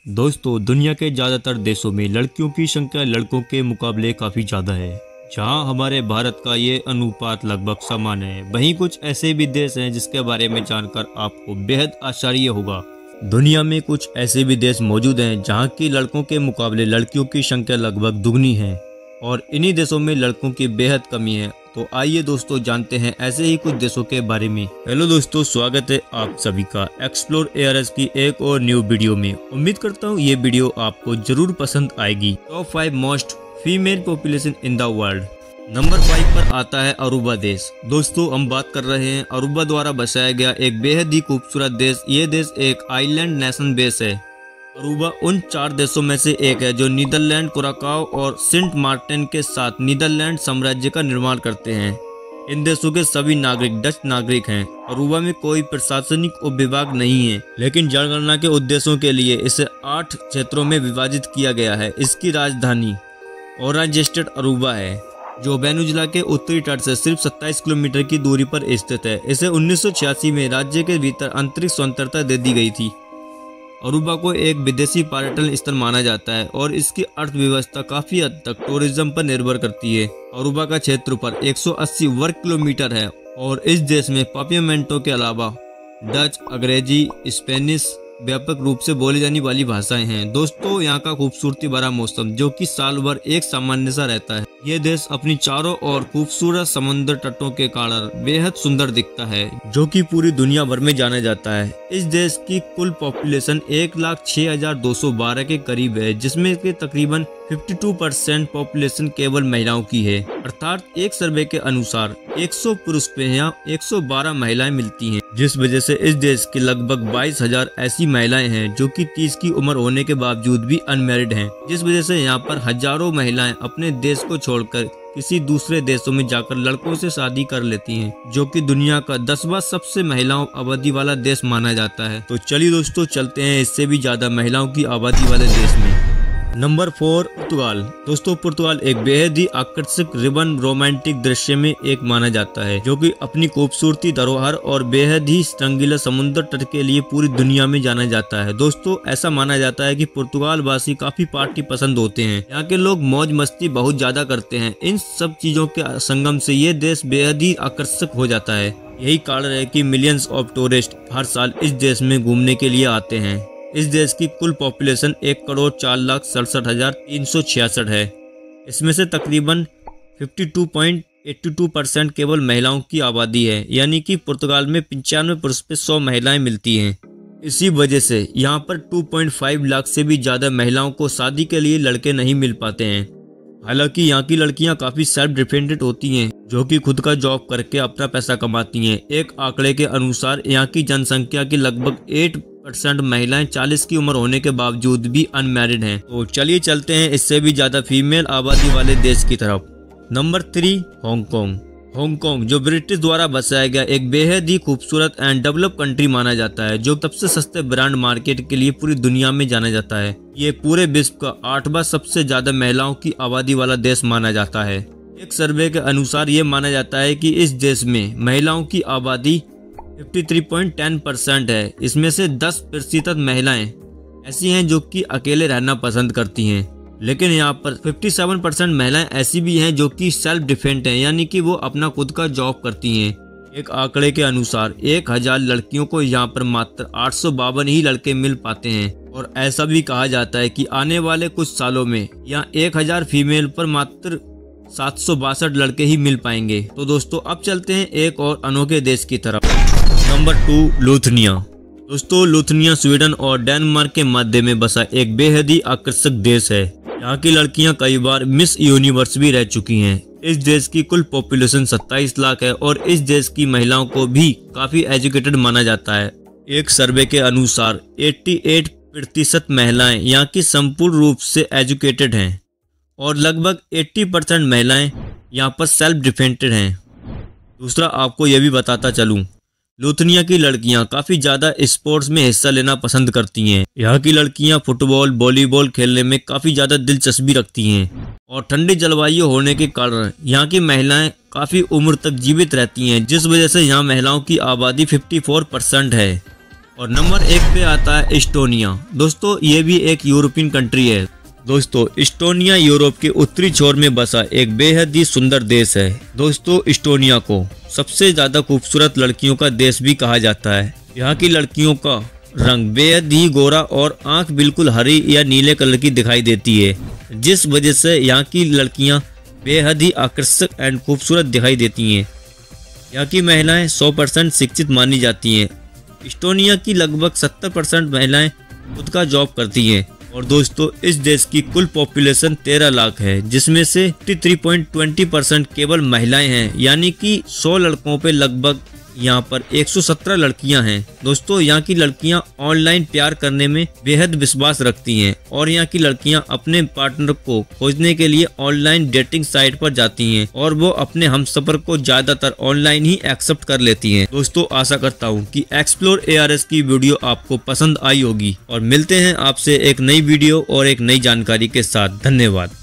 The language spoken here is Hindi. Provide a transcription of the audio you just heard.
दोस्तों, दुनिया के ज़्यादातर देशों में लड़कियों की संख्या लड़कों के मुकाबले काफ़ी ज़्यादा है। जहां हमारे भारत का ये अनुपात लगभग समान है, वहीं कुछ ऐसे भी देश हैं जिसके बारे में जानकर आपको बेहद आश्चर्य होगा। दुनिया में कुछ ऐसे भी देश मौजूद हैं जहां की लड़कों के मुकाबले लड़कियों की संख्या लगभग दुगनी है और इन्हीं देशों में लड़कों की बेहद कमी है। तो आइए दोस्तों जानते हैं ऐसे ही कुछ देशों के बारे में। हेलो दोस्तों, स्वागत है आप सभी का एक्सप्लोर एआरएस की एक और न्यू वीडियो में। उम्मीद करता हूँ ये वीडियो आपको जरूर पसंद आएगी। Top 5 most female population in the world. Number 5 पर आता है अरूबा देश। दोस्तों, हम बात कर रहे हैं अरूबा द्वारा बसाया गया एक बेहद ही खूबसूरत देश। ये देश एक आइलैंड नेशन बेस है। अरूबा उन 4 देशों में से एक है जो नीदरलैंड, कुराकाओ और सेंट मार्टिन के साथ नीदरलैंड साम्राज्य का निर्माण करते हैं। इन देशों के सभी नागरिक डच नागरिक हैं। अरूबा में कोई प्रशासनिक उपविभाग नहीं है, लेकिन जनगणना के उद्देश्यों के लिए इसे 8 क्षेत्रों में विभाजित किया गया है। इसकी राजधानी ओरेंज स्टेट अरूबा है, जो वेनेजुएला के उत्तरी तट से सिर्फ 27 किलोमीटर की दूरी पर स्थित है। इसे 1986 में राज्य के भीतर अंतरिक्ष स्वतंत्रता दे दी गई थी। अरूबा को एक विदेशी पर्यटन स्थल माना जाता है और इसकी अर्थव्यवस्था काफी हद तक टूरिज्म पर निर्भर करती है। अरूबा का क्षेत्रफल 180 वर्ग किलोमीटर है और इस देश में पापियामेंटो के अलावा डच, अंग्रेजी, स्पेनिश व्यापक रूप से बोली जाने वाली भाषाएं हैं। दोस्तों, यहाँ का खूबसूरती भरा मौसम जो कि साल भर एक सामान्य सा रहता है। ये देश अपनी चारों ओर खूबसूरत समुद्र तटों के कारण बेहद सुंदर दिखता है, जो कि पूरी दुनिया भर में जाना जाता है। इस देश की कुल पॉपुलेशन 1,06,212 के करीब है, जिसमें के तकरीबन 52% पॉपुलेशन केवल महिलाओं की है। अर्थात एक सर्वे के अनुसार 100 पुरुष पे यहाँ 112 महिलाएं मिलती हैं, जिस वजह से इस देश की लगभग 22,000 ऐसी महिलाएं हैं जो कि 30 की उम्र होने के बावजूद भी अनमैरिड हैं, जिस वजह से यहाँ पर हजारों महिलाएं अपने देश को छोड़कर किसी दूसरे देशों में जाकर लड़कों से शादी कर लेती हैं, जो कि दुनिया का 10वां सबसे महिलाओं आबादी वाला देश माना जाता है। तो चलिए दोस्तों, चलते हैं इससे भी ज्यादा महिलाओं की आबादी वाले देश में। नंबर 4 पुर्तगाल। दोस्तों, पुर्तगाल एक बेहद ही आकर्षक रिबन रोमांटिक दृश्य में एक माना जाता है, जो कि अपनी खूबसूरती, धरोहर और बेहद ही रंगीला समुद्र तट के लिए पूरी दुनिया में जाना जाता है। दोस्तों, ऐसा माना जाता है कि पुर्तगाल वासी काफी पार्टी पसंद होते हैं। यहाँ के लोग मौज मस्ती बहुत ज्यादा करते हैं। इन सब चीजों के संगम से ये देश बेहद ही आकर्षक हो जाता है। यही कारण है कि मिलियंस ऑफ टूरिस्ट हर साल इस देश में घूमने के लिए आते हैं। इस देश की कुल पॉपुलेशन 1,04,67,366 है। इसमें से तकरीबन 52.82% केवल महिलाओं की आबादी है, यानी कि पुर्तगाल में 95 पुरुष पे 100 महिलाएं मिलती हैं। इसी वजह से यहाँ पर 2.5 लाख से भी ज्यादा महिलाओं को शादी के लिए लड़के नहीं मिल पाते हैं। हालांकि यहाँ की लड़कियाँ काफी सेल्फ डिपेंडेंट होती हैं, जो कि खुद का जॉब करके अपना पैसा कमाती हैं। एक आंकड़े के अनुसार यहाँ की जनसंख्या की लगभग 8% महिलाएं 40 की उम्र होने के बावजूद भी अनमैरिड हैं। तो चलिए चलते हैं इससे भी ज्यादा फीमेल आबादी वाले देश की तरफ। Number 3 Hong Kong. हांगकांग जो ब्रिटिश द्वारा बसाया गया एक बेहद ही खूबसूरत एंड डेवलप कंट्री माना जाता है, जो सबसे सस्ते ब्रांड मार्केट के लिए पूरी दुनिया में जाना जाता है। ये पूरे विश्व का 8वां सबसे ज्यादा महिलाओं की आबादी वाला देश माना जाता है। एक सर्वे के अनुसार ये माना जाता है कि इस देश में महिलाओं की आबादी 53.10% है। इसमें से 10% महिलाएं ऐसी हैं जो कि अकेले रहना पसंद करती हैं, लेकिन यहाँ पर 57% महिलाएं ऐसी भी हैं जो कि सेल्फ डिफेंस हैं, यानी कि वो अपना खुद का जॉब करती हैं। एक आंकड़े के अनुसार 1000 लड़कियों को यहाँ पर मात्र 852 ही लड़के मिल पाते हैं और ऐसा भी कहा जाता है कि आने वाले कुछ सालों में यहाँ 1000 फीमेल पर मात्र 762 लड़के ही मिल पाएंगे। तो दोस्तों, अब चलते हैं एक और अनोखे देश की तरफ। Number 2 Lithuania. दोस्तों, लुथिनिया स्वीडन और डेनमार्क के मध्य में बसा एक बेहद ही आकर्षक देश है। यहाँ की लड़कियां कई बार मिस यूनिवर्स भी रह चुकी हैं। इस देश की कुल पॉपुलेशन 27 लाख है और इस देश की महिलाओं को भी काफी एजुकेटेड माना जाता है। एक सर्वे के अनुसार 88% महिलाएं यहाँ की संपूर्ण रूप से एजुकेटेड हैं और लगभग 80% महिलाएं यहाँ पर सेल्फ डिफेंडेड हैं। दूसरा, आपको यह भी बताता चलूं, लुथिनिया की लड़कियां काफी ज्यादा स्पोर्ट्स में हिस्सा लेना पसंद करती हैं। यहाँ की लड़कियां फुटबॉल, वॉलीबॉल खेलने में काफी ज्यादा दिलचस्पी रखती हैं और ठंडी जलवायु होने के कारण यहाँ की महिलाएं काफी उम्र तक जीवित रहती हैं, जिस वजह से यहाँ महिलाओं की आबादी 54% है। और नंबर 1 पे आता है इस्टोनिया। दोस्तों ये भी एक यूरोपियन कंट्री है। दोस्तों इस्टोनिया यूरोप के उत्तरी छोर में बसा एक बेहद ही सुंदर देश है। दोस्तों इस्टोनिया को सबसे ज्यादा खूबसूरत लड़कियों का देश भी कहा जाता है। यहाँ की लड़कियों का रंग बेहद ही गोरा और आंख बिल्कुल हरी या नीले कलर की दिखाई देती है, जिस वजह से यहाँ की लड़कियाँ बेहद ही आकर्षक एंड खूबसूरत दिखाई देती हैं। यहाँ की महिलाएं 100% शिक्षित मानी जाती हैं। इस्टोनिया की लगभग 70% महिलाएं खुद का जॉब करती हैं। और दोस्तों इस देश की कुल पॉपुलेशन 13 लाख है, जिसमें से 53.20% केवल महिलाएं हैं, यानी कि 100 लड़कों पे लगभग यहाँ पर 117 लड़कियां हैं। दोस्तों यहाँ की लड़कियां ऑनलाइन प्यार करने में बेहद विश्वास रखती हैं और यहाँ की लड़कियां अपने पार्टनर को खोजने के लिए ऑनलाइन डेटिंग साइट पर जाती हैं और वो अपने हमसफर को ज्यादातर ऑनलाइन ही एक्सेप्ट कर लेती हैं। दोस्तों आशा करता हूँ कि एक्सप्लोर ARS की वीडियो आपको पसंद आई होगी और मिलते हैं आपसे एक नई वीडियो और एक नई जानकारी के साथ। धन्यवाद।